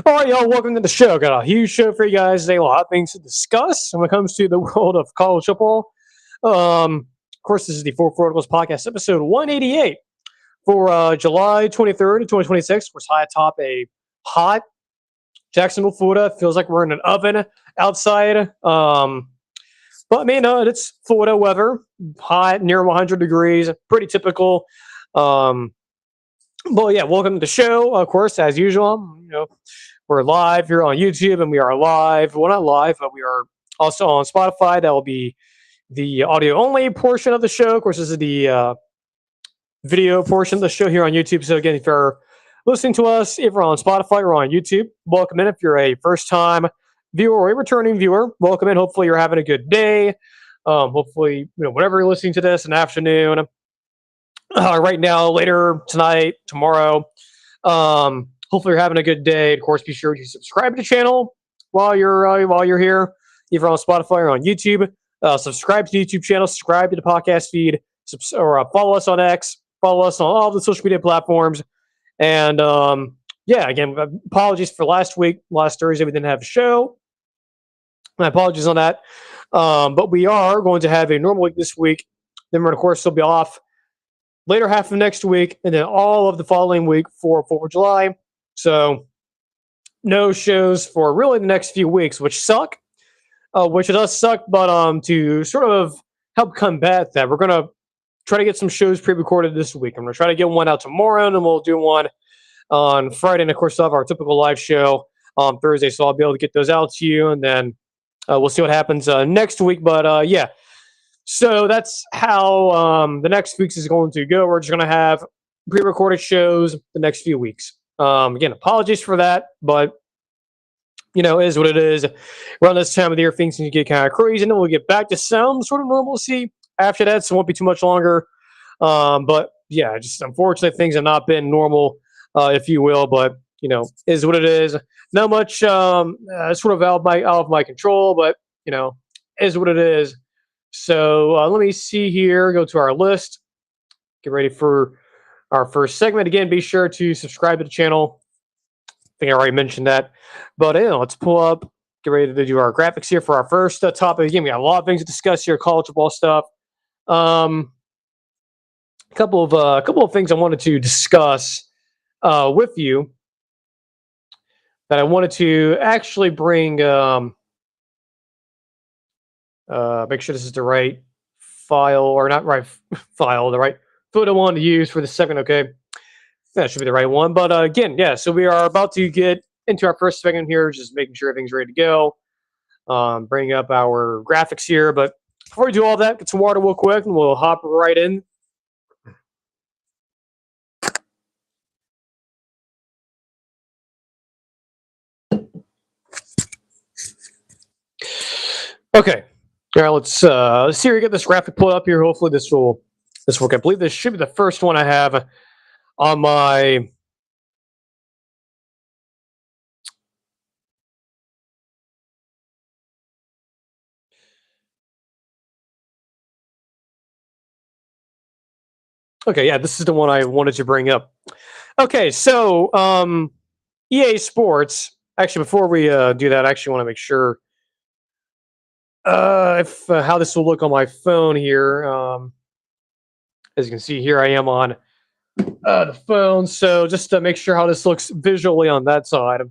All right, y'all, welcome to the show. Got a huge show for you guys today. A lot of things to discuss when it comes to the world of college football. Of course, this is the Four Protocols Podcast, episode 188 for July 23rd, 2026. We're high atop a hot Jacksonville, Florida. Feels like we're in an oven outside. But, man, it's Florida weather. Hot, near 100 degrees. Pretty typical. Well, yeah, welcome to the show. Of course, as usual, we're live here on YouTube, and we are live. Well, not live, but we are also on Spotify. That will be the audio-only portion of the show. Of course, this is the video portion of the show here on YouTube. So, again, if you're listening to us, if you're on Spotify or on YouTube, welcome in. If you're a first-time viewer or a returning viewer, welcome in. Hopefully, you're having a good day. Hopefully, whenever you're listening to this in the afternoon, right now, later tonight, tomorrow. Hopefully you're having a good day. Of course, be sure to subscribe to the channel while you're here, either on Spotify or on YouTube. Subscribe to the YouTube channel, subscribe to the podcast feed, or follow us on X, follow us on all the social media platforms. And yeah, again, apologies for last Thursday we didn't have a show. My apologies on that. But we are going to have a normal week this week. Then we're, of course, still be off later half of next week, and then all of the following week for 4th of July. So no shows for really the next few weeks, which suck. Which it does suck, but to sort of help combat that, we're going to try to get some shows pre-recorded this week. I'm going to try to get one out tomorrow, and then we'll do one on Friday. And, of course, we'll have our typical live show on Thursday, so I'll be able to get those out to you, and then we'll see what happens next week. But, yeah. So that's how the next weeks is going to go. We're just going to have pre-recorded shows the next few weeks. Again, apologies for that, but, it is what it is. Around this time of the year, things can get kind of crazy, and then we'll get back to some sort of normalcy after that, so it won't be too much longer. But, yeah, just unfortunately, things have not been normal, if you will, but, is what it is. Not much sort of out of my control, but, is what it is. So let me see here, go to our list, get ready for our first segment. Again, be sure to subscribe to the channel. I think I already mentioned that. But let's pull up, get ready to do our graphics here for our first topic. Again, we got a lot of things to discuss here, college football stuff. A couple of things I wanted to discuss with you that I wanted to actually bring make sure this is the right file, or not right file, the right photo one to use for the segment, okay? That should be the right one. But again, yeah, so we are about to get into our first segment here, just making sure everything's ready to go. Bring up our graphics here. But before we do all that, get some water real quick, and we'll hop right in. Okay. All right, let's see here, get this graphic pulled up here. Hopefully this will work. I believe this should be the first one I have on my okay, yeah, this is the one I wanted to bring up. Okay, so EA Sports. Actually, before we do that, I actually want to make sure if how this will look on my phone here. As you can see here, I am on the phone, so just to make sure how this looks visually on that side in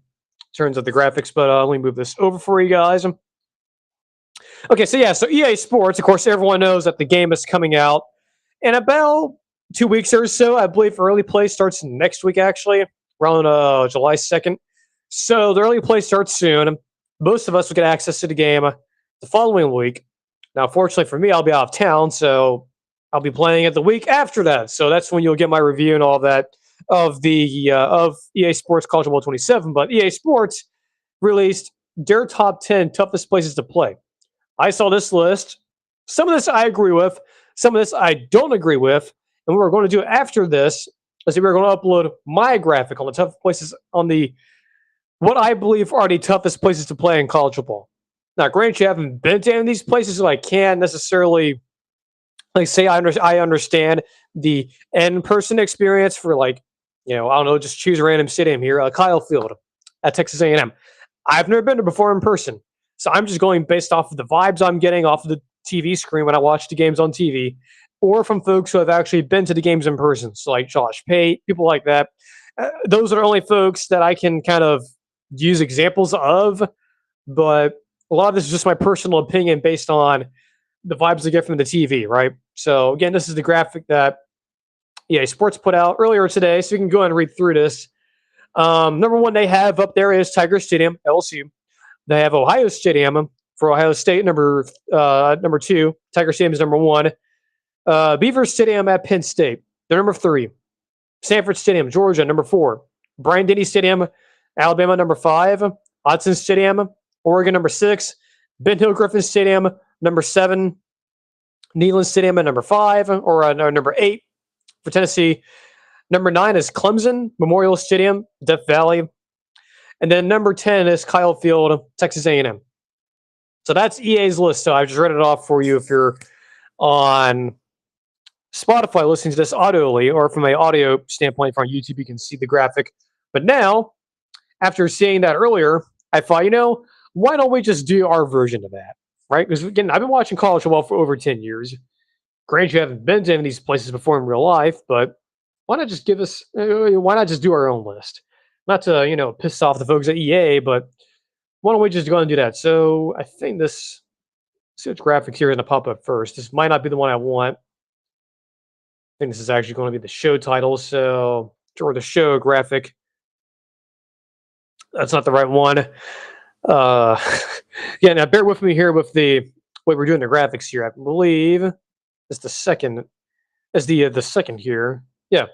terms of the graphics. But let me move this over for you guys. Okay, so yeah, so EA Sports, of course, everyone knows that the game is coming out in about 2 weeks or so. I believe early play starts next week, actually, around July 2nd. So the early play starts soon. Most of us will get access to the game the following week. Now, fortunately for me, I'll be out of town, so I'll be playing it the week after that. So that's when you'll get my review and all that of the of EA Sports College Football 27. But EA Sports released their top 10 toughest places to play. I saw this list. Some of this I agree with. Some of this I don't agree with. And what we're going to do after this is we're going to upload my graphic on the toughest places on the what I believe are the toughest places to play in college football. Now, granted, you haven't been to any of these places, so I can't necessarily say I understand the in-person experience for I don't know, just choose a random stadium here, Kyle Field. at Texas A&M. I've never been there before in person, so I'm just going based off of the vibes I'm getting off of the TV screen when I watch the games on TV, or from folks who have actually been to the games in person, so like Josh Pate, people like that. Those are the only folks that I can kind of use examples of, but a lot of this is just my personal opinion based on the vibes I get from the TV, right? So again, this is the graphic that EA Sports put out earlier today, so you can go ahead and read through this. Number one they have up there is Tiger Stadium, LSU. They have Ohio Stadium for Ohio State, number two. Tiger Stadium is number one. Beaver Stadium at Penn State, they're number three. Sanford Stadium, Georgia, number four. Bryant-Denny Stadium, Alabama, number five. Autzen Stadium, Oregon, number six. Ben Hill Griffin Stadium, number seven. Neyland Stadium at number five, or number eight for Tennessee. Number nine is Clemson Memorial Stadium, Death Valley. And then number 10 is Kyle Field, Texas A&M. So that's EA's list. So I just read it off for you if you're on Spotify listening to this audibly, or from an audio standpoint from YouTube, you can see the graphic. But now, after seeing that earlier, I thought, why don't we just do our version of that, right? Because again, I've been watching college football for over 10 years. Granted, you haven't been to any of these places before in real life, but why not just why not just do our own list? Not to, piss off the folks at EA, but why don't we just go and do that? So I think this, see which graphic here is going to pop up first. This might not be the one I want. I think this is actually going to be the show title, or the show graphic. That's not the right one. Yeah, now bear with me here with the way we're doing the graphics here. I believe it's the second. It's the second here. Yeah.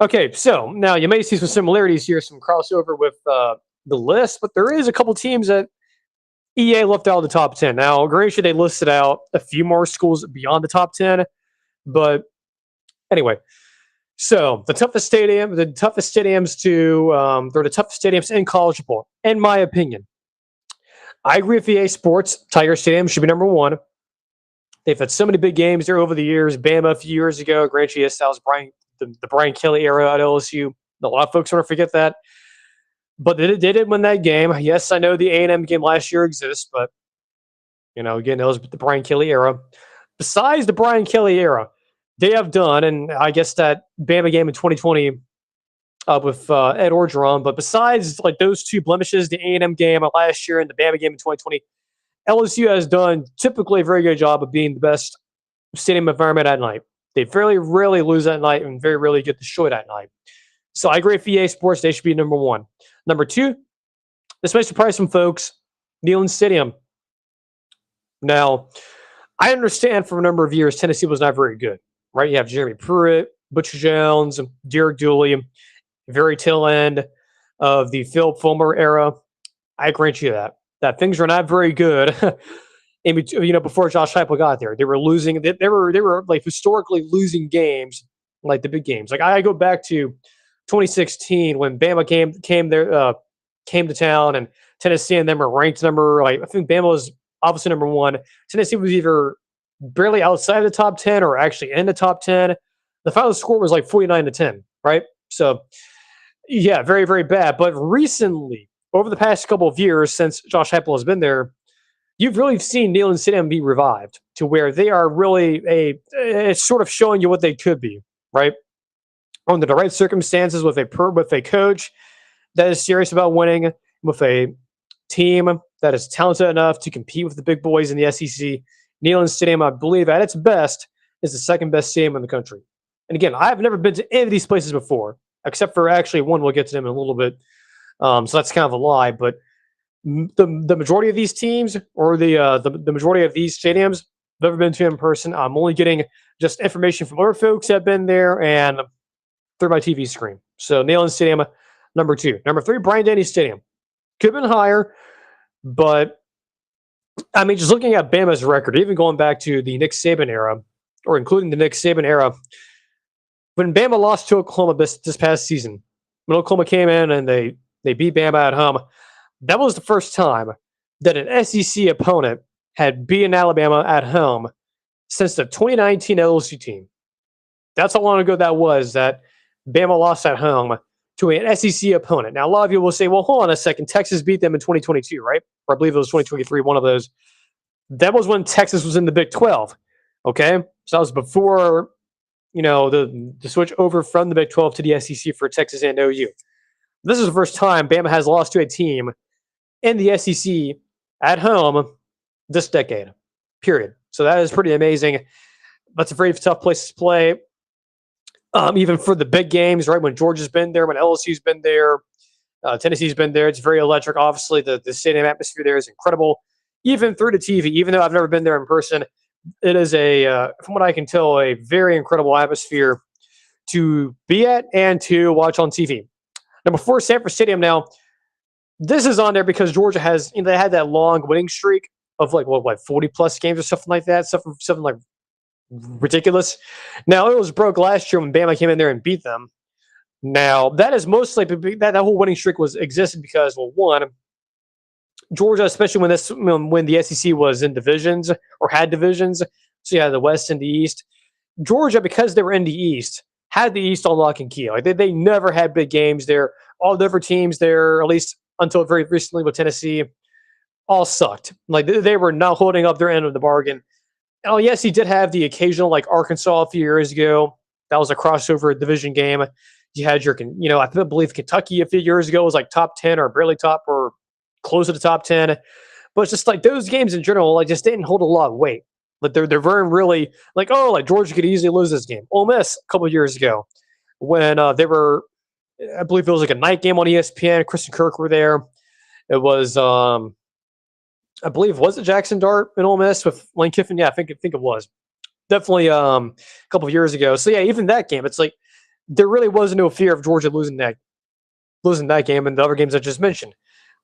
Okay, so now you may see some similarities here, some crossover with the list, but there is a couple teams that EA left out of the top 10. Now, granted, they listed out a few more schools beyond the top 10, but anyway. So the toughest stadiums they're the toughest stadiums in college football, in my opinion. I agree with EA Sports. Tiger Stadium should be number one. They've had so many big games there over the years. Bama a few years ago. Granted, yes, that was the Brian Kelly era at LSU. A lot of folks want to forget that. But they did win that game. Yes, I know the A&M game last year exists, but, again, that was the Brian Kelly era. Besides the Brian Kelly era, they have done, and I guess that Bama game in 2020 with Ed Orgeron, but besides like those two blemishes, the A&M game last year and the Bama game in 2020, LSU has done typically a very good job of being the best stadium environment at night. They fairly rarely lose at night and very rarely get destroyed at night. So I agree with EA Sports. They should be number one. Number two, this may surprise some folks, Neyland Stadium. Now, I understand for a number of years, Tennessee was not very good, right? You have Jeremy Pruitt, Butcher Jones, Derek Dooley, very tail end of the Phil Fulmer era. I grant you that things were not very good. Before Josh Heupel got there, they were losing. They were like historically losing games, like the big games. Like I go back to 2016 when Bama came to town, and Tennessee and them were ranked number. Like I think Bama was obviously number one. Tennessee was either barely outside of the top 10 or actually in the top 10. The final score was like 49-10, right? So, yeah, very, very bad. But recently, over the past couple of years since Josh Heupel has been there, you've really seen Neyland Stadium be revived to where they are really it's sort of showing you what they could be, right? Under the right circumstances, with a coach that is serious about winning, with a team that is talented enough to compete with the big boys in the SEC. Neyland Stadium, I believe, at its best, is the second best stadium in the country. And again, I've never been to any of these places before, except for actually one. We'll get to them in a little bit. So that's kind of a lie. But the majority of these teams, or the majority of these stadiums, I've never been to in person. I'm only getting just information from other folks that have been there and through my TV screen. So Neyland Stadium, number two. Number three, Bryant-Denny Stadium. Could have been higher, but I mean, just looking at Bama's record, even going back to the Nick Saban era, or including the Nick Saban era, when Bama lost to Oklahoma this past season, when Oklahoma came in and they beat Bama at home, that was the first time that an SEC opponent had beaten Alabama at home since the 2019 LSU team. That's how long ago that was, that Bama lost at home to an SEC opponent. Now, a lot of you will say, well, hold on a second. Texas beat them in 2022, right? Or I believe it was 2023, one of those. That was when Texas was in the Big 12. Okay. So that was before, the switch over from the Big 12 to the SEC for Texas and OU. This is the first time Bama has lost to a team in the SEC at home this decade, period. So that is pretty amazing. That's a very tough place to play. Even for the big games, right? When Georgia's been there, when LSU's been there, Tennessee's been there. It's very electric. Obviously, the stadium atmosphere there is incredible. Even through the TV, even though I've never been there in person, it is from what I can tell, a very incredible atmosphere to be at and to watch on TV. Number 4, Sanford Stadium. Now, this is on there because Georgia has, they had that long winning streak of 40 plus games or something like that, something like ridiculous. Now, it was broke last year when Bama came in there and beat them. Now, that is mostly that whole winning streak was existed because, well, one, Georgia, especially when the SEC was in divisions or had divisions, so you had the West and the East. Georgia, because they were in the East, had the East on lock and key. Like they never had big games there. All the other teams there, at least until very recently with Tennessee, all sucked. Like they were not holding up their end of the bargain. Oh, yes, he did have the occasional, like Arkansas a few years ago. That was a crossover division game. You had your, I believe Kentucky a few years ago was like top 10 or barely top or close to the top 10. But it's just like those games in general, like just didn't hold a lot of weight. Like they're very really like, like Georgia could easily lose this game. Ole Miss a couple of years ago when they were, I believe it was like a night game on ESPN. Chris and Kirk were there. It was, I believe, was it Jackson Dart in Ole Miss with Lane Kiffin? Yeah, I think it was. Definitely a couple of years ago. So yeah, even that game, it's like there really was no fear of Georgia losing that game and the other games I just mentioned.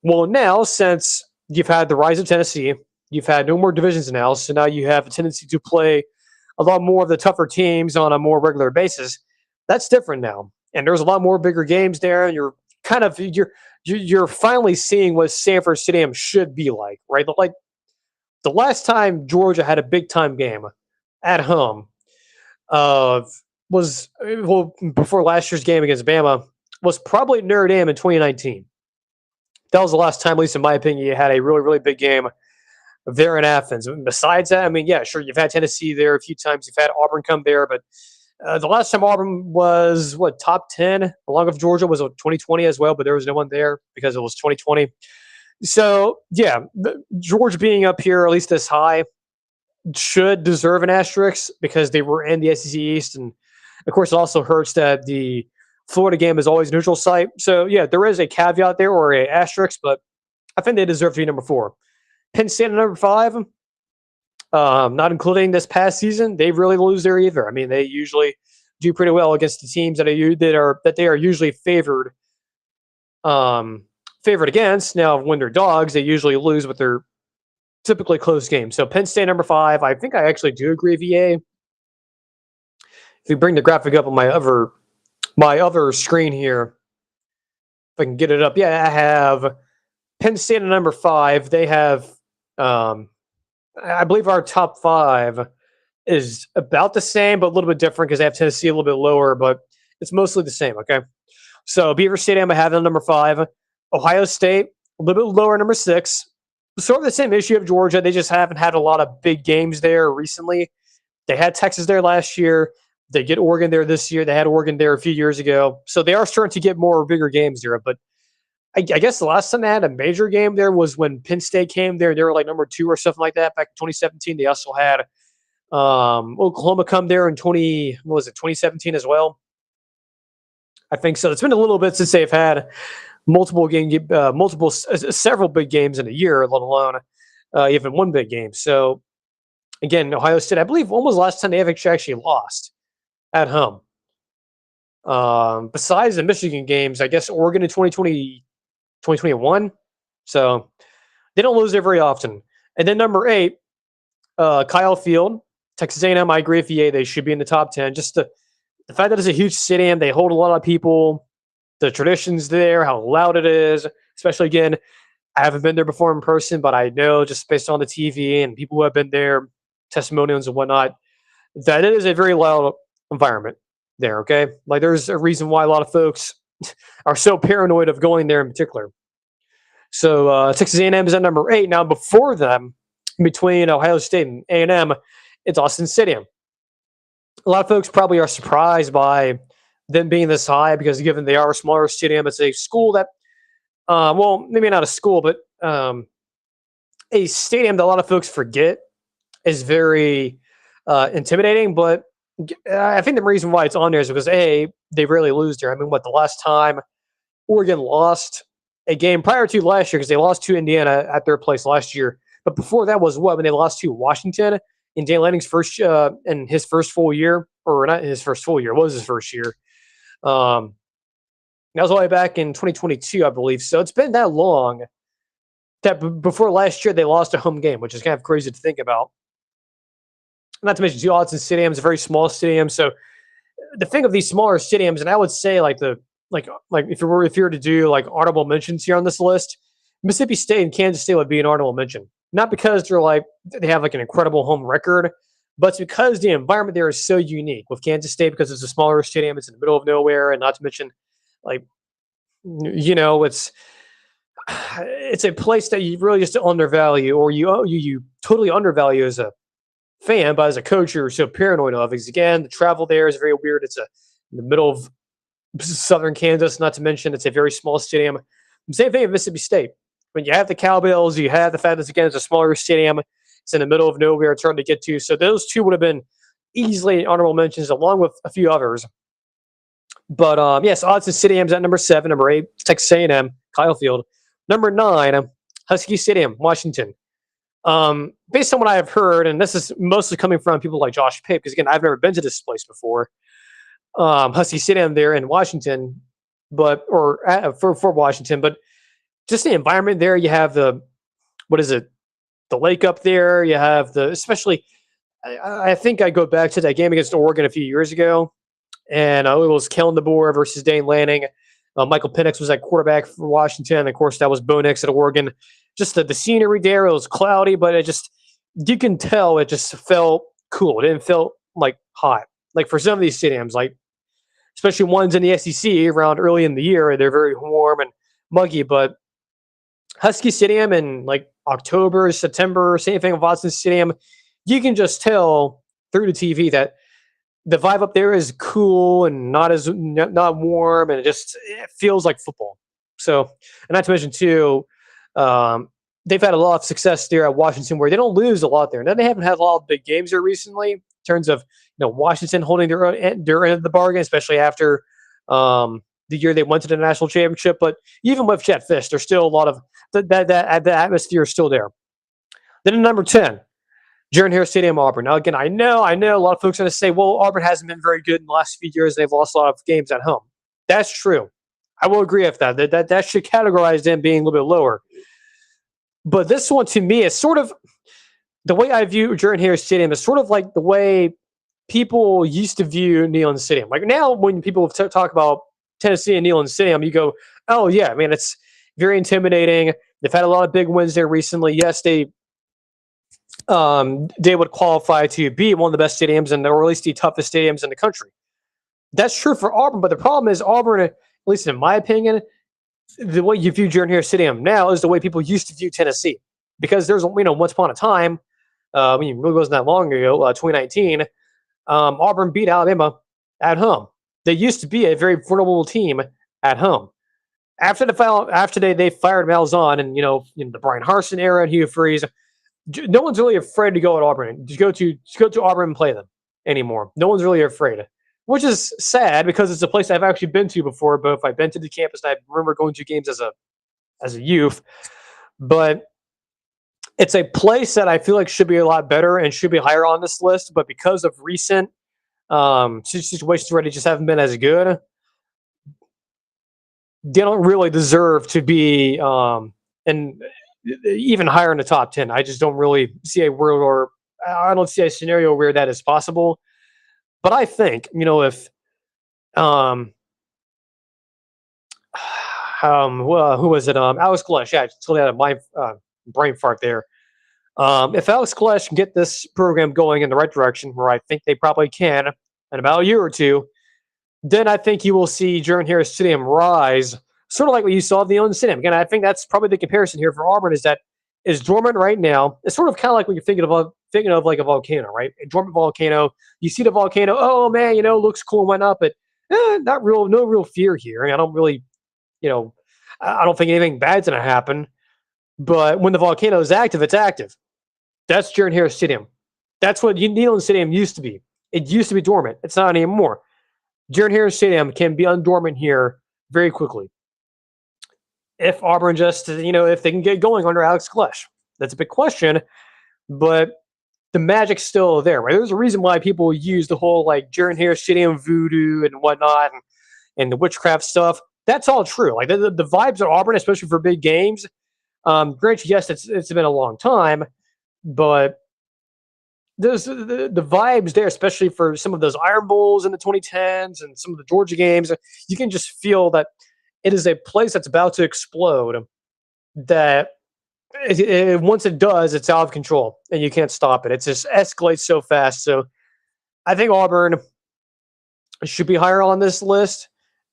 Well, now since you've had the rise of Tennessee, you've had no more divisions now, so now you have a tendency to play a lot more of the tougher teams on a more regular basis. That's different now, and there's a lot more bigger games there, and you're finally seeing what Sanford Stadium should be like, right? Like the last time Georgia had a big time game at home was before last year's game against Bama was probably Notre Dame in 2019. That was the last time, at least in my opinion, you had a really, really big game there in Athens. Besides that, I mean, yeah, sure, you've had Tennessee there a few times. You've had Auburn come there, but the last time Auburn was, top 10, along with Georgia, was 2020 as well, but there was no one there because it was 2020. So, yeah, Georgia being up here, at least this high, should deserve an asterisk because they were in the SEC East. And, of course, it also hurts that the Florida game is always neutral site. So, yeah, there is a caveat there or a asterisk, but I think they deserve to be number 4. Penn State at number 5, not including this past season, they really lose there either. I mean, they usually do pretty well against the teams that they are usually favored against. Now, when they're dogs, they usually lose, but they're typically close games. So Penn State number 5, I think I actually do agree VA. If you bring the graphic up on my other screen here, if I can get it up. Yeah, I have Penn State at number 5. They have, I believe our top 5 is about the same, but a little bit different because they have Tennessee a little bit lower, but it's mostly the same, okay? So Beaver Stadium, I have at number 5. Ohio State, a little bit lower, number 6. Sort of the same issue of Georgia. They just haven't had a lot of big games there recently. They had Texas there last year. They get Oregon there this year. They had Oregon there a few years ago. So they are starting to get more bigger games there. But I guess the last time they had a major game there was when Penn State came there. They were like number 2 or something like that back in 2017. They also had Oklahoma come there in 2017 as well. I think so. It's been a little bit since they've had several big games in a year, let alone even one big game. So again, Ohio State, I believe, when was the last time they actually lost at home? Besides the Michigan games, I guess Oregon in 2021. So they don't lose there very often. And then number 8, Kyle Field, Texas A&M. I agree with VA. They should be in the top 10. Just the fact that it's a huge stadium, they hold a lot of people. The traditions there, how loud it is, especially again, I haven't been there before in person, but I know just based on the TV and people who have been there, testimonials and whatnot, that it is a very loud environment there, okay? Like there's a reason why a lot of folks are so paranoid of going there in particular. So Texas A&M is at number 8. Now before them, between Ohio State and A&M, it's Austin Stadium. A lot of folks probably are surprised by them being this high because given they are a smaller stadium, it's a school that, well, maybe not a school, but a stadium that a lot of folks forget is very intimidating. But I think the reason why it's on there is because they rarely lose there. I mean, the last time Oregon lost a game prior to last year, because they lost to Indiana at their place last year, but before that was when they lost to Washington in Dan Lanning's first in his first full year, or not his first full year, it was his first year. That was all the way back in 2022, I believe. So it's been that long that before last year they lost a home game, which is kind of crazy to think about. Not to mention, two Autzen Stadium is a very small stadium. So the thing of these smaller stadiums, and I would say like if you were to do like honorable mentions here on this list, Mississippi State and Kansas State would be an honorable mention. Not because they have like an incredible home record, but it's because the environment there is so unique. With Kansas State, because it's a smaller stadium, it's in the middle of nowhere, and not to mention, like, it's a place that you really just undervalue, or you totally undervalue as a fan, but as a coach, you're so paranoid of. Because again, the travel there is very weird. It's in the middle of southern Kansas. Not to mention, it's a very small stadium. Same thing at Mississippi State. When you have the cowbells, you have the fact that again it's a smaller stadium. It's in the middle of nowhere. It's hard to get to. So those two would have been easily honorable mentions, along with a few others. But yes, Autzen Stadium's at number 7. Number 8, Texas A&M, Kyle Field. Number 9, Husky Stadium, Washington. Based on what I have heard, and this is mostly coming from people like Josh Pitt, because again, I've never been to this place before. Husky Stadium there in Washington, for Washington, but just the environment there. You have the lake up there. You have especially. I think I go back to that game against Oregon a few years ago, and it was Kellen DeBoer versus Dane Lanning. Michael Penix was at quarterback for Washington. And of course, that was Bo Nix at Oregon. Just the scenery there, it was cloudy, but you can tell it just felt cool. It didn't feel like hot. Like for some of these stadiums, like especially ones in the SEC around early in the year, they're very warm and muggy. But Husky Stadium in like October, September, same thing with Autzen Stadium, you can just tell through the TV that the vibe up there is cool and not warm, and it feels like football. So, and not to mention too, they've had a lot of success there at Washington, where they don't lose a lot there. Now they haven't had a lot of big games there recently, in terms of Washington holding their end of the bargain, especially after the year they went to the national championship. But even with Jet Fish, there's still a lot of the atmosphere is still there. Then in number 10. Jordan Hare Stadium, Auburn. Now, again, I know a lot of folks are going to say, well, Auburn hasn't been very good in the last few years. They've lost a lot of games at home. That's true. I will agree with that. That should categorize them being a little bit lower. But this one, to me, is sort of the way I view Jordan Hare Stadium is sort of like the way people used to view Neyland Stadium. Like now, when people talk about Tennessee and Neyland Stadium, you go, oh, yeah, I mean, it's very intimidating. They've had a lot of big wins there recently. Yes, they would qualify to be one of the best stadiums, or at least the toughest stadiums in the country. That's true for Auburn, but the problem is Auburn, at least in my opinion, the way you view Jordan Hare Stadium now is the way people used to view Tennessee. Because there's, once upon a time, it really wasn't that long ago, 2019, Auburn beat Alabama at home. They used to be a very formidable team at home. After they fired Malzahn and the Brian Harsin era and Hugh Freeze, no one's really afraid to go at Auburn. Just go to Auburn and play them anymore. No one's really afraid, which is sad because it's a place I've actually been to before. Both I've been to the campus and I remember going to games as a youth. But it's a place that I feel like should be a lot better and should be higher on this list. But because of recent situations where they just haven't been as good, they don't really deserve to be and even higher in the top 10. I just don't really see a world, or I don't see a scenario where that is possible. But I think, if who was it? Alex Glesh. Yeah, I totally had a brain fart there. If Alex Glesh can get this program going in the right direction, where I think they probably can, in about a year or two, then I think you will see Jordan Harris Stadium rise, sort of like what you saw at the Owen Stadium. Again, I think that's probably the comparison here for Auburn is that is dormant right now. It's sort of kind of like when you're thinking of like a volcano, right? A dormant volcano. You see the volcano, oh man, looks cool and whatnot, but no real fear here. I don't really, you know, I don't think anything bad's gonna happen. But when the volcano is active, it's active. That's Jordan Harris Stadium. That's what Neyland Stadium used to be. It used to be dormant. It's not anymore. Jordan Harris Stadium can be undormant here very quickly if Auburn just, if they can get going under Alex Klesh. That's a big question, but the magic's still there, right? There's a reason why people use the whole like Jordan Harris Stadium voodoo and whatnot and the witchcraft stuff. That's all true. Like the vibes at Auburn, especially for big games. Granted, yes, it's been a long time, but there's the vibes there, especially for some of those Iron Bowls in the 2010s and some of the Georgia games. You can just feel that it is a place that's about to explode. That once it does, it's out of control and you can't stop it. It just escalates so fast. So I think Auburn should be higher on this list.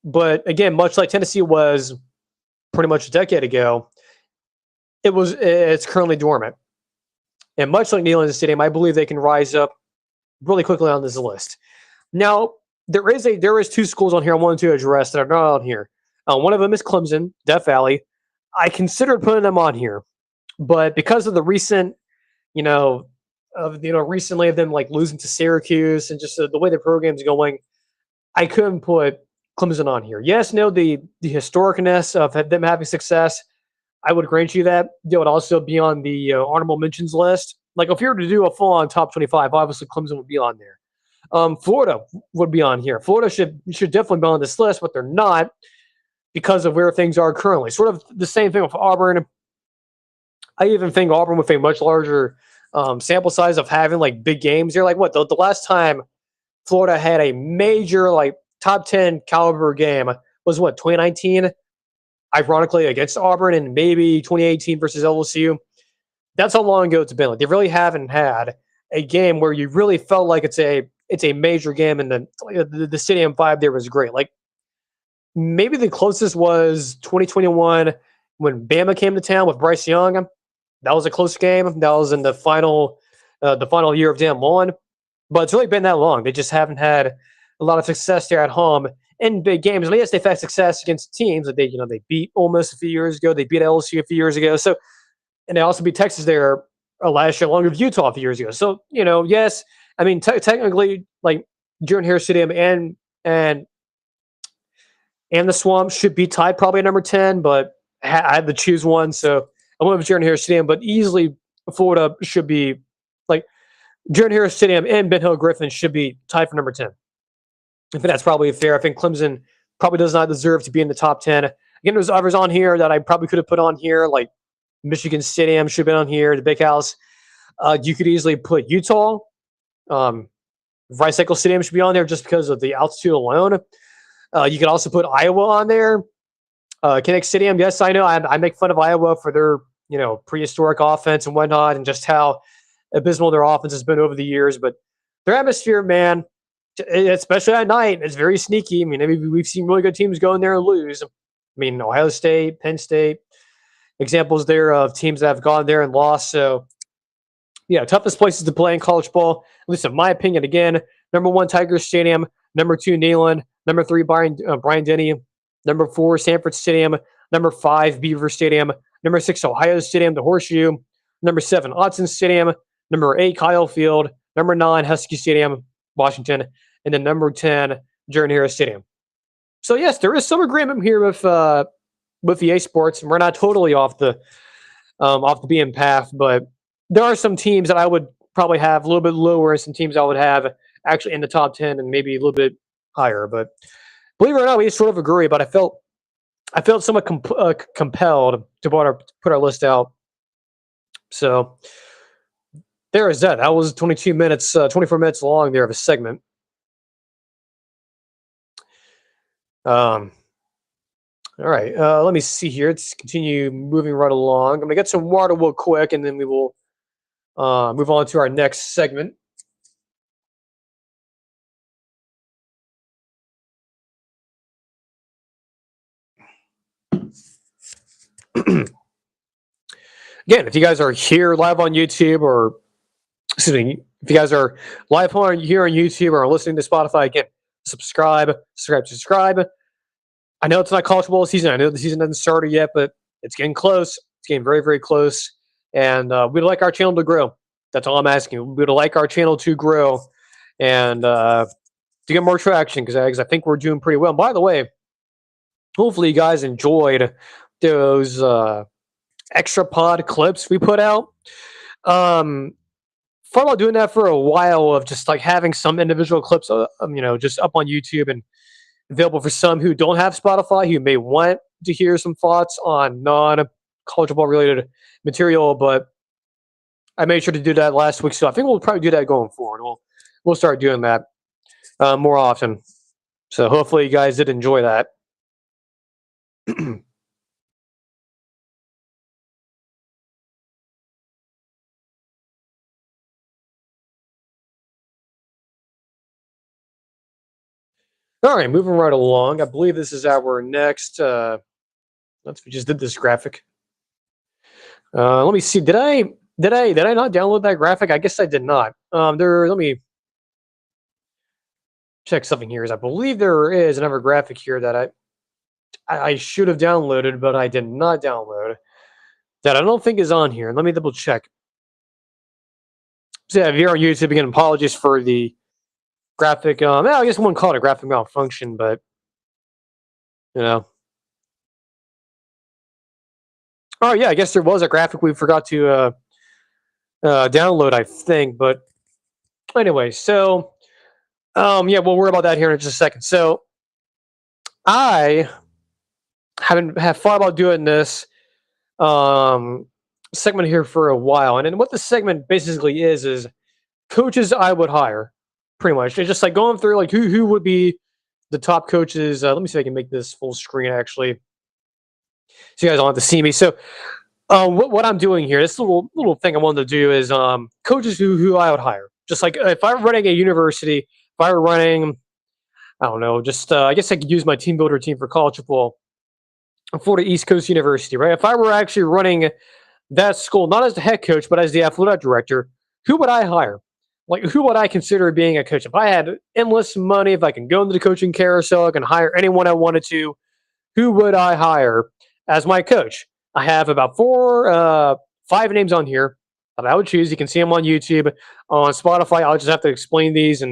But again, much like Tennessee was pretty much a decade ago, it's currently dormant. And much like Neyland Stadium, I believe they can rise up really quickly on this list. Now, there is two schools on here I wanted to address that are not on here. One of them is Clemson, Death Valley. I considered putting them on here, but because of the recent, recently of them like losing to Syracuse and just the way the program's going, I couldn't put Clemson on here. Yes, the historicness of them having success, I would grant you that. They would also be on the honorable mentions list. Like if you were to do a full-on top 25, obviously Clemson would be on there. Florida would be on here. Florida should definitely be on this list, but they're not because of where things are currently. Sort of the same thing with Auburn. I even think Auburn with a much larger sample size of having like big games. They're like what the last time Florida had a major like top 10 caliber game was what 2019. Ironically, against Auburn and maybe 2018 versus LSU. That's how long ago it's been. Like they really haven't had a game where you really felt like it's a major game, and the stadium vibe there was great. Like maybe the closest was 2021 when Bama came to town with Bryce Young. That was a close game. That was in the final year of Dan Mullen. But it's really been that long. They just haven't had a lot of success there at home in big games. And yes, they've had success against teams that they beat Ole Miss a few years ago. They beat LSU a few years ago. So, and they also beat Texas there last year, along with Utah a few years ago. So, yes, I mean, technically, like Jordan Harris Stadium and the Swamp should be tied probably at number 10, but I had to choose one. So I went with Jordan Harris Stadium, but easily Florida should be like Jordan Harris Stadium and Ben Hill Griffin should be tied for number 10. I think that's probably fair. I think Clemson probably does not deserve to be in the top 10. Again, there's others on here that I probably could have put on here, like Michigan Stadium should have been on here, the Big House. You could easily put Utah. Rice Eccles Stadium should be on there just because of the altitude alone. You could also put Iowa on there. Kinnick Stadium, yes, I know. I make fun of Iowa for their prehistoric offense and whatnot, and just how abysmal their offense has been over the years. But their atmosphere, man, especially at night, it's very sneaky. I mean, we've seen really good teams go in there and lose. I mean, Ohio State, Penn State, examples there of teams that have gone there and lost. So, yeah, toughest places to play in college ball, at least in my opinion. Again, number 1, Tigers Stadium. Number 2, Neyland. Number 3, Brian Denny. Number 4, Sanford Stadium. Number 5, Beaver Stadium. Number 6, Ohio Stadium, the Horseshoe. Number 7, Autzen Stadium. Number 8, Kyle Field. Number 9, Husky Stadium, Washington. And then number 10, Jordan Harris Stadium. So yes, there is some agreement here with EA Sports, and we're not totally off the beaten path, but there are some teams that I would probably have a little bit lower, and some teams I would have actually in the top 10 and maybe a little bit higher. But believe it or not, we sort of agree. But I felt somewhat compelled to put our list out. So there is that. That was 22 minutes, 24 minutes long there of a segment. All right. Let me see here. Let's continue moving right along. I'm going to get some water real quick, and then we will move on to our next segment. Again, if you guys are here live on YouTube, or excuse me, if you guys are live here on YouTube or listening to Spotify, again, subscribe. I know it's not college football season. I know the season hasn't started yet, but it's getting close. It's getting very, very close. And we'd like our channel to grow. That's all I'm asking. We'd like our channel to grow and to get more traction, because I think we're doing pretty well. And by the way, hopefully you guys enjoyed those extra pod clips we put out. Thought about doing that for a while, of just like having some individual clips, just up on YouTube and available for some who don't have Spotify, who may want to hear some thoughts on non-college football related material. But I made sure to do that last week, so I think we'll probably do that going forward. We'll start doing that more often. So hopefully you guys did enjoy that. All right, moving right along. I believe this is our next. We just did this graphic. Let me see. Did I not download that graphic? I guess I did not. Let me check something here. I believe there is another graphic here that I should have downloaded, but I did not download. That I don't think is on here. Let me double check. So yeah, if you're on YouTube, again, apologies for the graphic. I guess I wouldn't call it a graphic malfunction, but oh yeah, I guess there was a graphic we forgot to download, I think. But anyway, so yeah, we'll worry about that here in just a second. So I have thought about doing this segment here for a while, and then what the segment basically is coaches I would hire. Pretty much, it's just like going through like who would be the top coaches. Let me see if I can make this full screen actually, so you guys don't have to see me. So, what I'm doing here, this little thing I wanted to do is coaches who I would hire. Just like if I were running a university, if I were running, I don't know, just I guess I could use my team builder team for college football, Florida East Coast University, right? If I were actually running that school, not as the head coach, but as the athletic director, who would I hire? Like, who would I consider being a coach? If I had endless money, if I can go into the coaching carousel, I can hire anyone I wanted to, who would I hire as my coach? I have about 5 names on here that I would choose. You can see them on YouTube, on Spotify. I'll just have to explain these,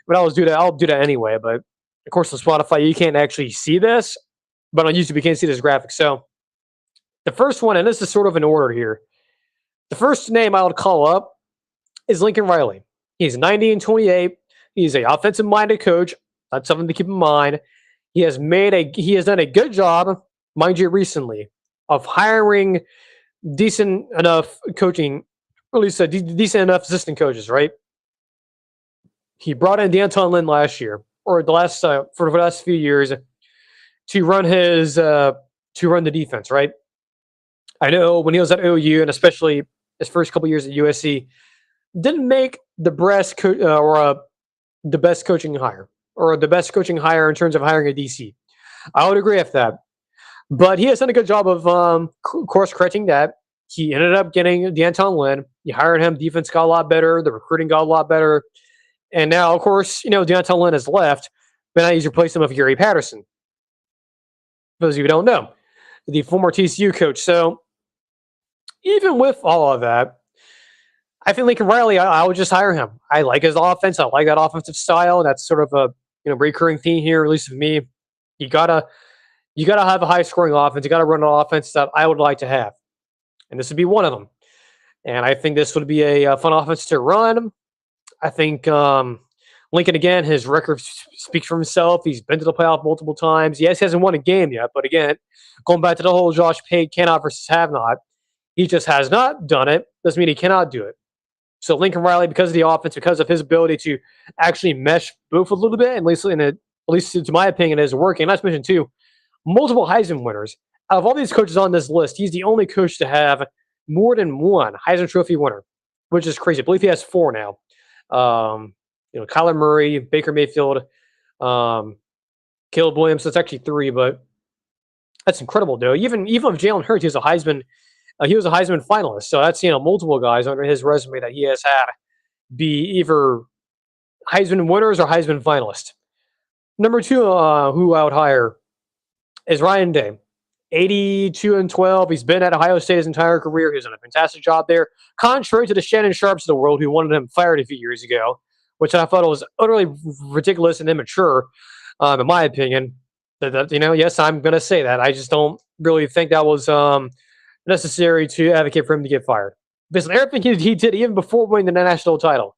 but I'll do that anyway. But of course, on Spotify, you can't actually see this, but on YouTube, you can see this graphic. So the first one, and this is sort of in order here. The first name I would call up is Lincoln Riley. He's 90 and 28. He's an offensive-minded coach. That's something to keep in mind. He has done a good job, mind you, recently, of hiring decent enough coaching, or at least decent enough assistant coaches, right? He brought in D'Anton Lynn last year, or for the last few years, to run the defense, right? I know when he was at OU, and especially his first couple years at USC, didn't make the best the best coaching hire, or the best coaching hire in terms of hiring a DC. I would agree with that. But he has done a good job of course correcting that. He ended up getting D'Anton Lynn. You hired him. Defense got a lot better. The recruiting got a lot better. And now, of course, D'Anton Lynn has left, but now he's replaced him with Gary Patterson. For those of you who don't know, the former TCU coach. So even with all of that, I think Lincoln Riley, I would just hire him. I like his offense. I like that offensive style. That's sort of a recurring theme here, at least with me. You gotta have a high scoring offense. You gotta run an offense that I would like to have, and this would be one of them. And I think this would be a fun offense to run. I think Lincoln, again, his record speaks for himself. He's been to the playoff multiple times. Yes, he hasn't won a game yet, but again, going back to the whole Josh Pate cannot versus have not, he just has not done it. Doesn't mean he cannot do it. So Lincoln Riley, because of the offense, because of his ability to actually mesh both a little bit, and at least to my opinion, is working. Not to mention too, multiple Heisman winners. Out of all these coaches on this list, he's the only coach to have more than one Heisman Trophy winner, which is crazy. I believe he has 4 now. Kyler Murray, Baker Mayfield, Caleb Williams. So it's actually 3, but That's incredible, though. Even if Jalen Hurts, he was a Heisman finalist. So that's multiple guys under his resume that he has had be either Heisman winners or Heisman finalists. Number two, who I would hire is Ryan Day. 82-12. He's been at Ohio State his entire career. He's done a fantastic job there. Contrary to the Shannon Sharps of the world who wanted him fired a few years ago, which I thought was utterly ridiculous and immature, in my opinion. Yes, I'm going to say that. I just don't really think that was necessary to advocate for him to get fired. Based on everything he did, even before winning the national title,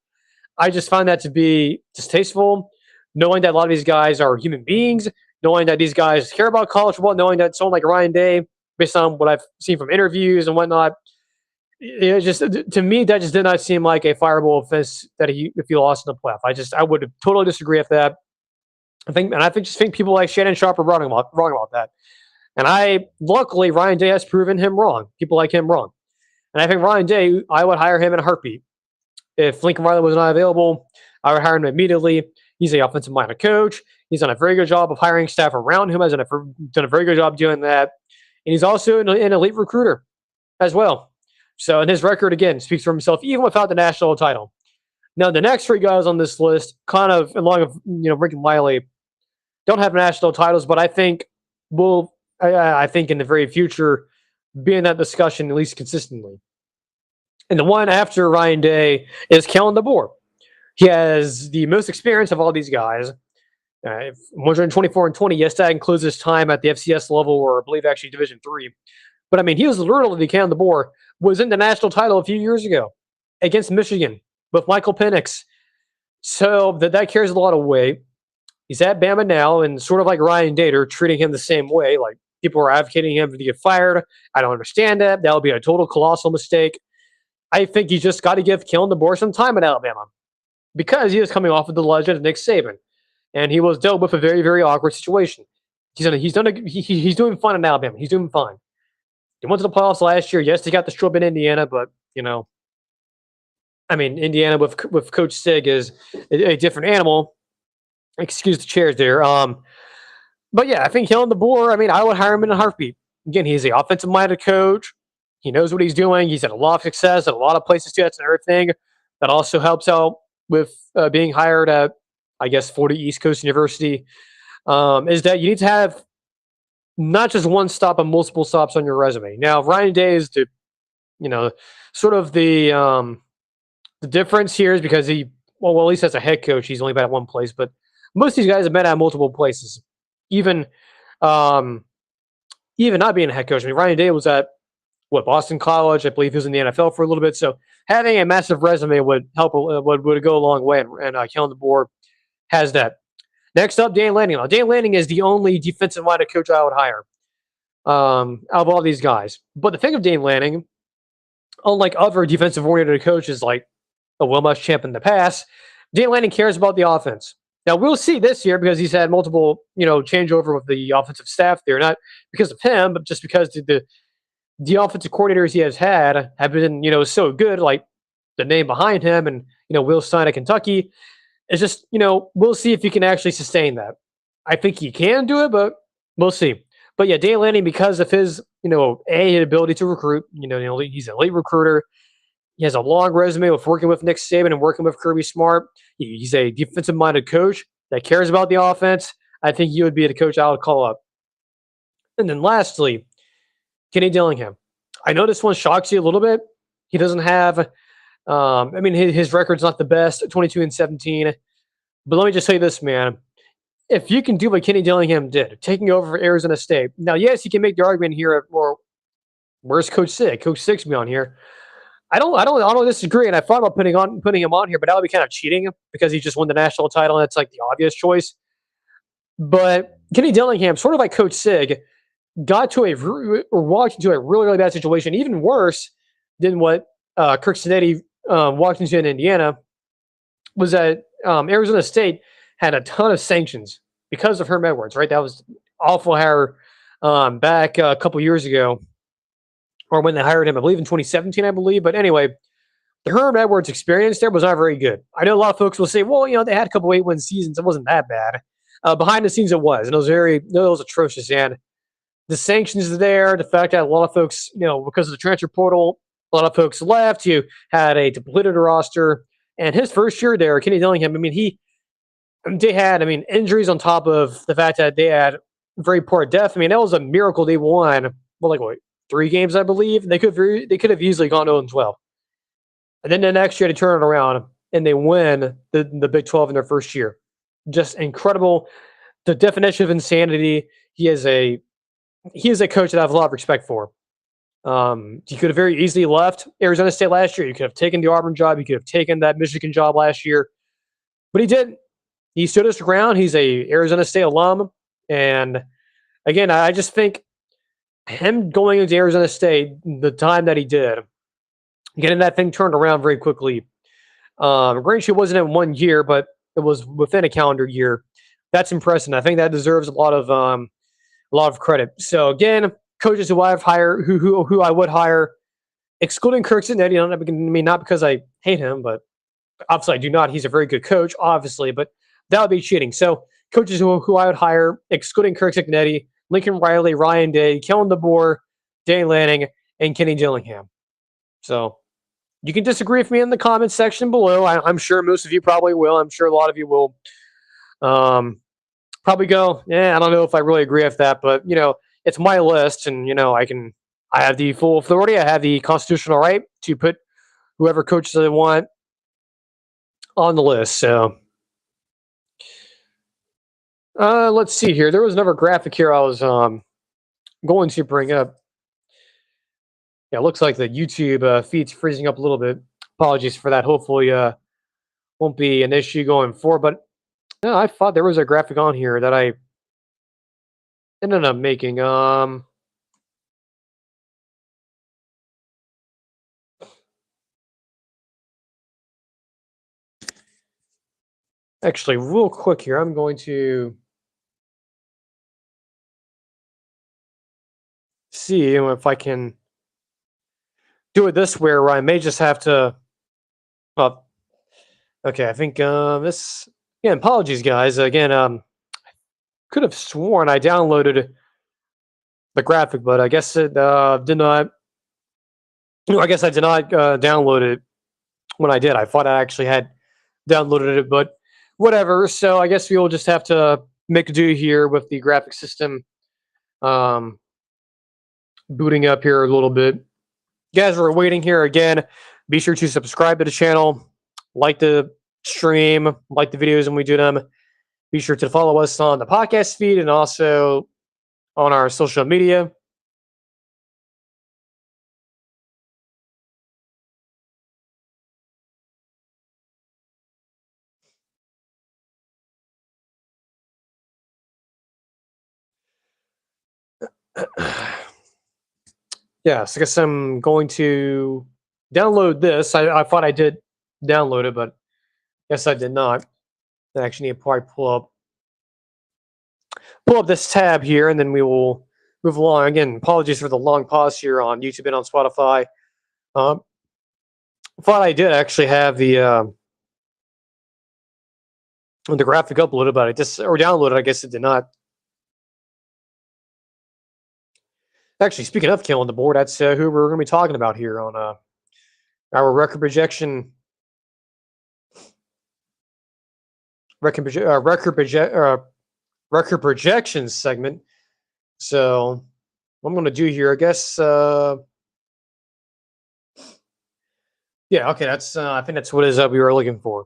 I just find that to be distasteful, knowing that a lot of these guys are human beings, knowing that these guys care about college football, knowing that someone like Ryan Day, based on what I've seen from interviews and whatnot, to me, that just did not seem like a fireable offense that if he lost in the playoff. I would totally disagree with that. I think people like Shannon Sharp are wrong about that. And luckily, Ryan Day has proven him wrong. People like him wrong. And I think Ryan Day, I would hire him in a heartbeat. If Lincoln Riley was not available, I would hire him immediately. He's an offensive-minded coach. He's done a very good job of hiring staff around him. Has done a very good job doing that. And he's also an elite recruiter as well. So, and his record, again, speaks for himself, even without the national title. Now, the next three guys on this list, kind of along with Lincoln Riley, don't have national titles, but I think I think in the very future, be in that discussion at least consistently. And the one after Ryan Day is Kellen DeBoer. He has the most experience of all these guys. 124-20. Yes, that includes his time at the FCS level, or I believe actually Division III. But I mean, he was literally Kellen DeBoer was in the national title a few years ago against Michigan with Michael Penix. So that carries a lot of weight. He's at Bama now, and sort of like Ryan Day, treating him the same way. Like, people are advocating him to get fired. I don't understand that. That would be a total colossal mistake. I think you just got to give Kellen DeBoer some time in Alabama, because he is coming off of the legend of Nick Saban, and he was dealt with a very, very awkward situation. He's doing fine in Alabama. He's doing fine. He went to the playoffs last year. Yes, he got the strub in Indiana, but I mean, Indiana with Coach Sig is a different animal. Excuse the chairs there. But yeah, I think Kellen DeBoer, I mean, I would hire him in a heartbeat. Again, he's an offensive-minded coach. He knows what he's doing. He's had a lot of success at a lot of places too. That's another thing that also helps out with being hired at, I guess, 40 East Coast University, is that you need to have not just one stop, but multiple stops on your resume. Now, Ryan Day is sort of the difference here is because at least as a head coach, he's only been at one place, but most of these guys have been at multiple places. Even not being a head coach. I mean, Ryan Day was at Boston College. I believe he was in the NFL for a little bit. So having a massive resume would help. Would go a long way. And Kellen DeBoer has that. Next up, Dan Lanning. Now, Dan Lanning is the only defensive-minded coach I would hire out of all these guys. But the thing of Dan Lanning, unlike other defensive-oriented coaches like Will Muschamp in the past, Dan Lanning cares about the offense. Now, we'll see this year because he's had multiple, changeover with the offensive staff there, not because of him, but just because the offensive coordinators he has had have been, so good, like the name behind him and, Will Stein at Kentucky. It's just, we'll see if he can actually sustain that. I think he can do it, but we'll see. But yeah, Dan Lanning, because of his, ability to recruit, he's an elite recruiter. He has a long resume of working with Nick Saban and working with Kirby Smart. He's a defensive-minded coach that cares about the offense. I think he would be the coach I would call up. And then lastly, Kenny Dillingham. I know this one shocks you a little bit. He doesn't have his record's not the best, 22-17. But let me just say this, man. If you can do what Kenny Dillingham did, taking over for Arizona State. Now, yes, you can make the argument here, where's Coach Sig? Coach Sig's be on here. I don't disagree, and I thought about putting him on here, but that would be kind of cheating because he just won the national title, and that's like the obvious choice. But Kenny Dillingham, sort of like Coach Sig, walked into a really, really bad situation, even worse than what Kirk Cinetti walked into in Indiana, was that Arizona State had a ton of sanctions because of Herm Edwards, right? That was awful hire back a couple years ago, or when they hired him, I believe in 2017, I believe. But anyway, the Herm Edwards experience there was not very good. I know a lot of folks will say, well, they had a couple 8-win seasons. It wasn't that bad. Behind the scenes, it was. And it was atrocious. And the sanctions there, the fact that a lot of folks, because of the transfer portal, a lot of folks left. You had a depleted roster, and his first year there, Kenny Dillingham. I mean, they had, injuries on top of the fact that they had very poor depth. I mean, that was a miracle they won. Well, like what, 3 games, I believe. They could have easily gone 0-12, and then the next year they turn it around and they win the Big 12 in their first year. Just incredible. The definition of insanity. He is a coach that I have a lot of respect for. He could have very easily left Arizona State last year. You could have taken the Auburn job. You could have taken that Michigan job last year, but he didn't. He stood his ground. He's a Arizona State alum, and again, I just think him going into Arizona State the time that he did, getting that thing turned around very quickly. Granted, it wasn't in 1 year, but it was within a calendar year. That's impressive. I think that deserves a lot of credit. So again, coaches who I would hire, excluding Kirk Cincinnati. Not because I hate him, but obviously I do not. He's a very good coach, obviously, but that would be cheating. So coaches who I would hire, excluding Kirk Cincinnati, Lincoln Riley, Ryan Day, Kellen DeBoer, Dane Lanning, and Kenny Dillingham. So you can disagree with me in the comments section below. I'm sure most of you probably will. I'm sure a lot of you will probably go, I don't know if I really agree with that, but it's my list, and I have the full authority. I have the constitutional right to put whoever coaches I want on the list. So let's see here. There was another graphic here I was going to bring up. Yeah, it looks like the YouTube feed's freezing up a little bit. Apologies for that. Hopefully won't be an issue going forward. But no, I thought there was a graphic on here that I ended up making. Actually, real quick here, I'm going to see if I can do it this way, where I may just have to. Okay, I think this. Yeah, apologies, guys. Again, could have sworn I downloaded the graphic, but I guess it did not. I guess I did not download it when I did. I thought I actually had downloaded it, but whatever. So I guess we will just have to make do here with the graphic system booting up here a little bit. You guys are waiting here again. Be sure to subscribe to the channel, like the stream, like the videos when we do them. Be sure to follow us on the podcast feed and also on our social media. Yes, I guess I'm going to download this. I thought I did download it, but I guess I did not. I actually need to probably pull up this tab here, and then we will move along. Again, apologies for the long pause here on YouTube and on Spotify. Thought I did actually have the graphic uploaded, but or downloaded. I guess it did not. Actually, speaking of killing the board, that's who we're going to be talking about here on our record projections segment. So what I'm going to do here, I guess. Yeah, okay, that's I think that's what it is we were looking for,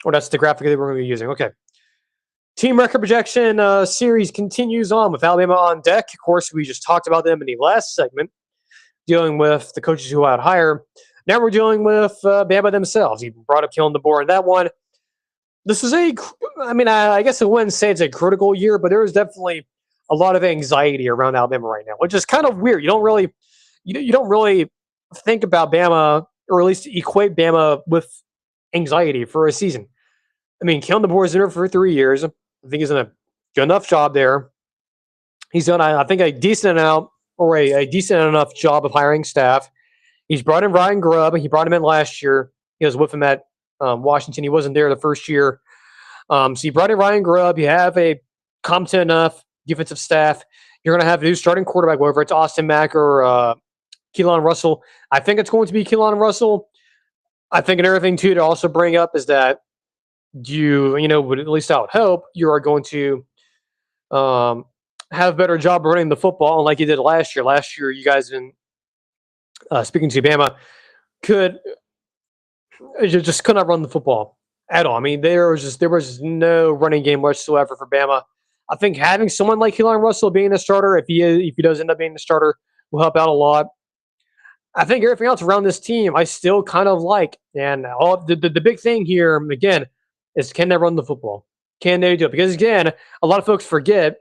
or that's the graphic that we're going to be using. Okay. Team record projection series continues on with Alabama on deck. Of course, we just talked about them in the last segment, dealing with the coaches who I'd hire. Now we're dealing with Bama themselves. He brought up Kellen DeBoer in that one. This is I guess I wouldn't say it's a critical year, but there is definitely a lot of anxiety around Alabama right now, which is kind of weird. You don't really think about Bama, or at least equate Bama with anxiety for a season. I mean, Kellen DeBoer is in there for 3 years. I think he's done a good enough job there. He's done, I think, a decent enough job of hiring staff. He's brought in Ryan Grubb. He brought him in last year. He was with him at Washington. He wasn't there the first year. So you brought in Ryan Grubb. You have a competent enough defensive staff. You're going to have a new starting quarterback, whether it's Austin Mack or Keelan Russell. I think it's going to be Keelan Russell. I think another thing, too, to also bring up is that would at least I would hope you are going to have a better job running the football, like you did last year. Last year, you guys, speaking to Bama, just could not run the football at all. I mean, there was no running game whatsoever for Bama. I think having someone like Keelan Russell being a starter, if he does end up being the starter, will help out a lot. I think everything else around this team, I still kind of like. And all the big thing here, again, is can they run the football? Can they do it? Because, again, a lot of folks forget,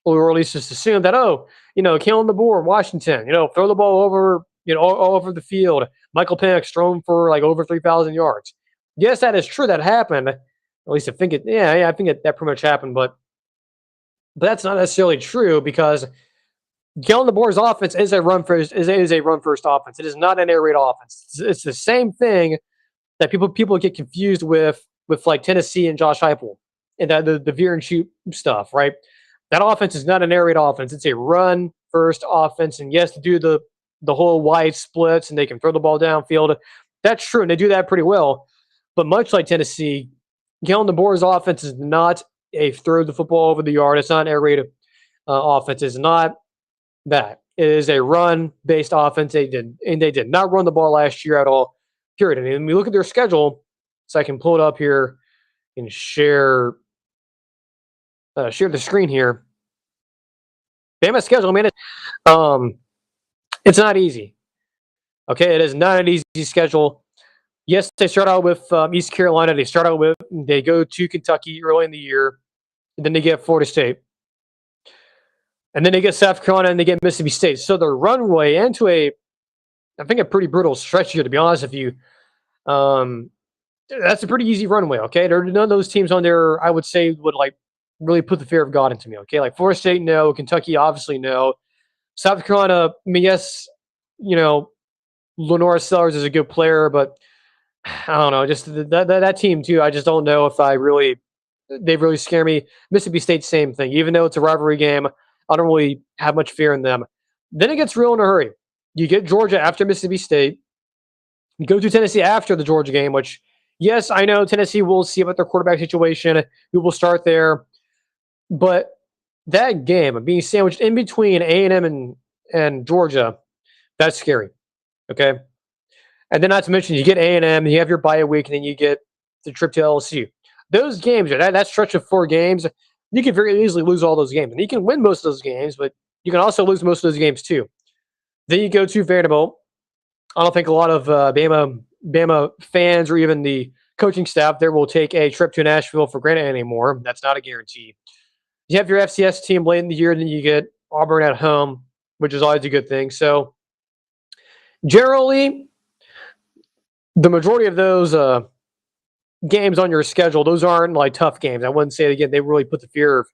or at least just assume that, Kalen DeBoer, Washington, throw the ball over, all over the field. Michael Penix thrown for like over 3,000 yards. Yes, that is true. That happened. At least I think it. Yeah, I think that pretty much happened. But that's not necessarily true because Kellen DeBoer's offense is a run first offense. It is not an air raid offense. It's the same thing that people get confused with like Tennessee and Josh Heupel and the veer and shoot stuff, right? That offense is not an air raid offense. It's a run first offense, and yes, to do the whole wide splits and they can throw the ball downfield. That's true, and they do that pretty well. But much like Tennessee, Kellen DeBoer's offense is not a throw the football over the yard. It's not an air raid offense. It's not that. It is a run-based offense. They did not run the ball last year at all, period. And when we look at their schedule, so I can pull it up here and share the screen here. Bama's schedule, man, it's not easy. Okay, it is not an easy schedule. Yes, they start out with East Carolina. They go to Kentucky early in the year. And then they get Florida State. And then they get South Carolina and they get Mississippi State. So they're runway into I think, a pretty brutal stretch here, to be honest with you. That's a pretty easy runway, okay? There are none of those teams on there, I would say, would like really put the fear of God into me, okay? Like Florida State, no. Kentucky, obviously, no. South Carolina, I mean, yes, Lenora Sellers is a good player, but I don't know. Just that team, too, I just don't know if they really scare me. Mississippi State, same thing. Even though it's a rivalry game, I don't really have much fear in them. Then it gets real in a hurry. You get Georgia after Mississippi State. You go to Tennessee after the Georgia game, which, yes, I know Tennessee will see about their quarterback situation. Who will start there. But that game being sandwiched in between A&M and Georgia, that's scary. Okay? And then not to mention, you get A&M, you have your bye week, and then you get the trip to LSU. Those games, that stretch of 4 games, you can very easily lose all those games. And you can win most of those games, but you can also lose most of those games too. Then you go to Vanderbilt. I don't think a lot of Bama fans or even the coaching staff there will take a trip to Nashville for granted anymore. That's not a guarantee. You have your FCS team late in the year, then you get Auburn at home, which is always a good thing. So generally, the majority of those games on your schedule, those aren't like tough games. I wouldn't say, again, they really put the fear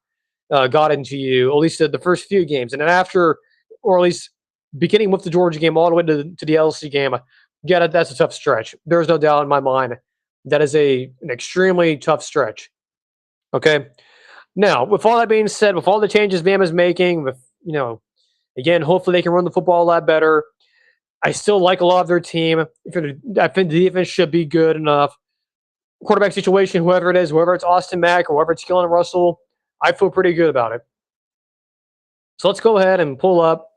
of God into you, at least the first few games. And then after, or at least beginning with the Georgia game all the way to the LSU game, yeah, that's a tough stretch. There's no doubt in my mind that is an extremely tough stretch. Okay? Now, with all that being said, with all the changes Bama's making, with, again, hopefully they can run the football a lot better. I still like a lot of their team. I think the defense should be good enough. Quarterback situation, whoever it is, whether it's Austin Mack or whoever it's Keelan Russell, I feel pretty good about it. So let's go ahead and pull up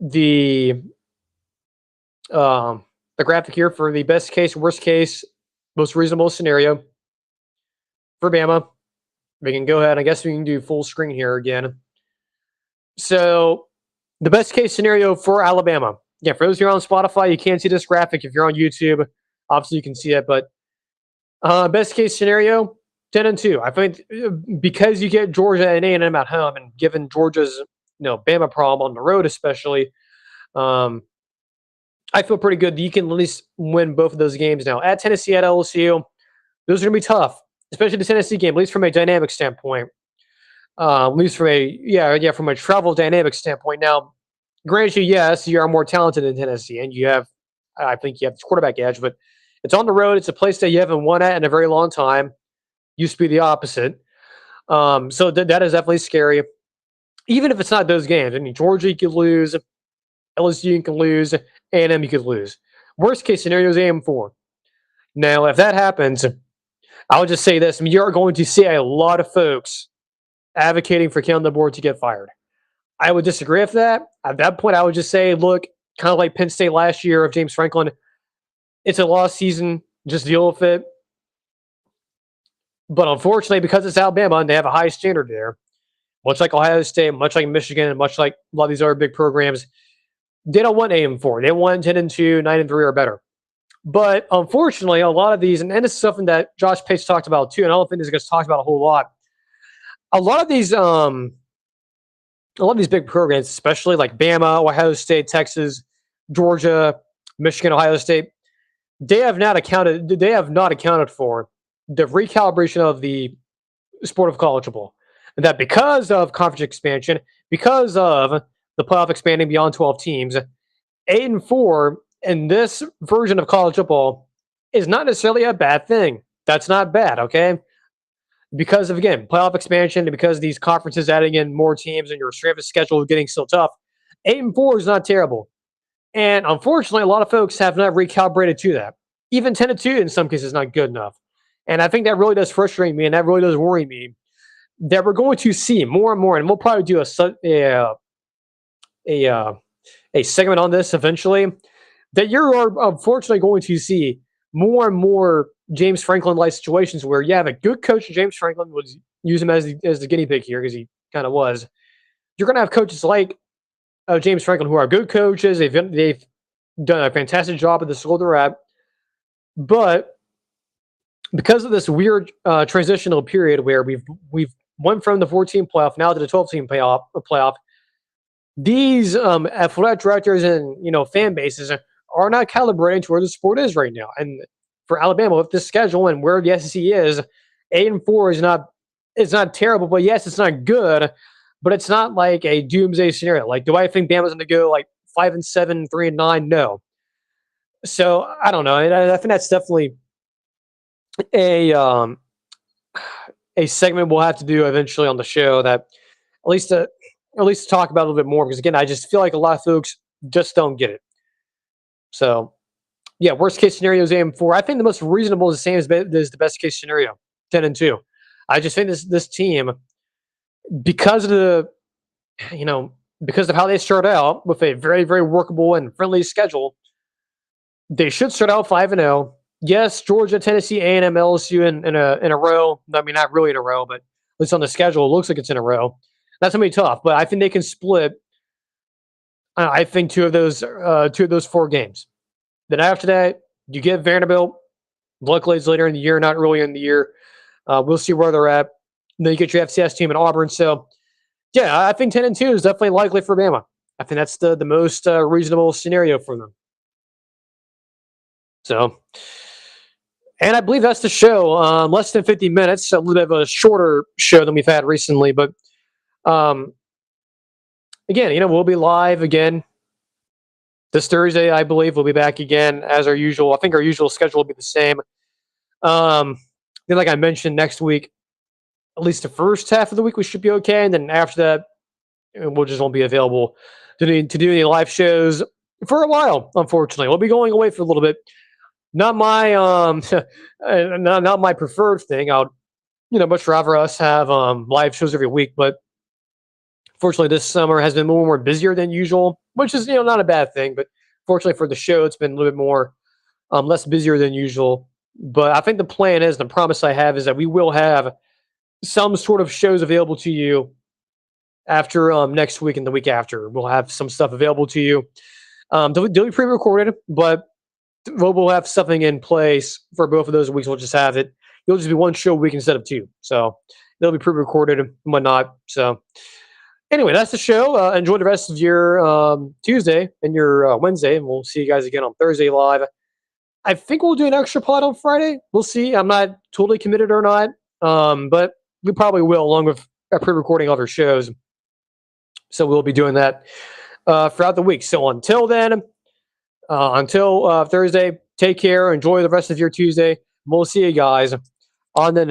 the graphic here for the best case, worst case, most reasonable scenario for Bama. We can go ahead. I guess we can do full screen here again. So the best case scenario for Alabama. Yeah, for those of you on Spotify, you can't see this graphic. If you're on YouTube, obviously you can see it. But best case scenario, 10-2. I think because you get Georgia and A&M at home, and given Georgia's Bama problem on the road especially, I feel pretty good that you can at least win both of those games now. At Tennessee, at LSU, those are going to be tough, especially the Tennessee game, at least from a dynamic standpoint. At least from a travel dynamic standpoint. Now, granted, yes, you are more talented than Tennessee, and I think you have the quarterback edge, but it's on the road. It's a place that you haven't won at in a very long time. Used to be the opposite. So that is definitely scary. even if it's not those games, I mean, Georgia you could lose, LSU you can lose, A&M you could lose. Worst case scenario is AM4. Now, if that happens, I would just say this: I mean, you're going to see a lot of folks advocating for Ken on the board to get fired. I would disagree with that. At that point, I would just say, look, kind of like Penn State last year of James Franklin, it's a lost season. Just deal with it. But unfortunately, because it's Alabama and they have a high standard there, much like Ohio State, much like Michigan, and much like a lot of these other big programs, they don't want AM4. They want 10-2, 9-3 or better. But unfortunately, a lot of these, and this is something that Josh Page talked about too, and I don't think this gets talked about a whole lot. A lot of these big programs, especially like Bama, Ohio State, Texas, Georgia, Michigan, Ohio State, they have not accounted for the recalibration of the sport of college football. And that because of conference expansion, because of the playoff expanding beyond 12 teams, 8-4 in this version of college football is not necessarily a bad thing. That's not bad, okay? Because of, again, playoff expansion and because these conferences adding in more teams and your strength of schedule getting so tough, 8-4 is not terrible. And unfortunately, a lot of folks have not recalibrated to that. Even 10-2 in some cases is not good enough. And I think that really does frustrate me and that really does worry me that we're going to see more and more, and we'll probably do a segment on this eventually, that you're unfortunately going to see more and more James Franklin-like situations where you have a good coach, James Franklin, would use him as the guinea pig here because he kind of was. You're going to have coaches like James Franklin who are good coaches. They've done a fantastic job at the school they're at. But because of this weird transitional period where we've went from the 14 playoff now to the 12-team playoff, these athletic directors and fan bases are not calibrating to where the sport is right now. And for Alabama, with this schedule and where the SEC is, 8-4 is not terrible, but yes, it's not good. But it's not like a doomsday scenario. Like, do I think Bama's going to go like 5-7, 3-9? No. So I don't know. I think that's definitely a segment we'll have to do eventually on the show that at least talk about a little bit more, because again, I just feel like a lot of folks just don't get it. So yeah, worst case scenario is AM4. I think the most reasonable is the same as the best case scenario, 10-2. I just think this team, because of because of how they start out with a very, very workable and friendly schedule, they should start out 5-0. Yes, Georgia, Tennessee, A&M, LSU in a row. I mean, not really in a row, but at least on the schedule, it looks like it's in a row. That's gonna be tough, but I think they can split. I think two of those 4 games. Then after that, you get Vanderbilt. Luckily, it's later in the year, not early in the year. We'll see where they're at. And then you get your FCS team in Auburn. So, yeah, I think 10-2 is definitely likely for Bama. I think that's the most reasonable scenario for them. So, and I believe that's the show. Less than 50 minutes, a little bit of a shorter show than we've had recently. But again, we'll be live again this Thursday, I believe. We'll be back again as our usual. I think our usual schedule will be the same. Then, like I mentioned, next week, at least the first half of the week, we should be okay. And then after that, we'll just won't be available to do any live shows for a while, unfortunately. We'll be going away for a little bit. Not my not my preferred thing. I'd much rather us have live shows every week, but fortunately this summer has been a little more busier than usual, which is not a bad thing. But fortunately for the show, it's been a little bit more less busier than usual. But I think the plan is, the promise I have is that we will have some sort of shows available to you after next week and the week after. We'll have some stuff available to you. They'll be pre-recorded, but we'll have something in place for both of those weeks. We'll just have it. It'll just be one show a week instead of 2. So they'll be pre-recorded and whatnot. So anyway, that's the show. Enjoy the rest of your Tuesday and your Wednesday, and we'll see you guys again on Thursday live. I think we'll do an extra pod on Friday. We'll see. I'm not totally committed or not, but we probably will, along with pre-recording other shows. So we'll be doing that throughout the week. So until then, until Thursday, take care. Enjoy the rest of your Tuesday. We'll see you guys on the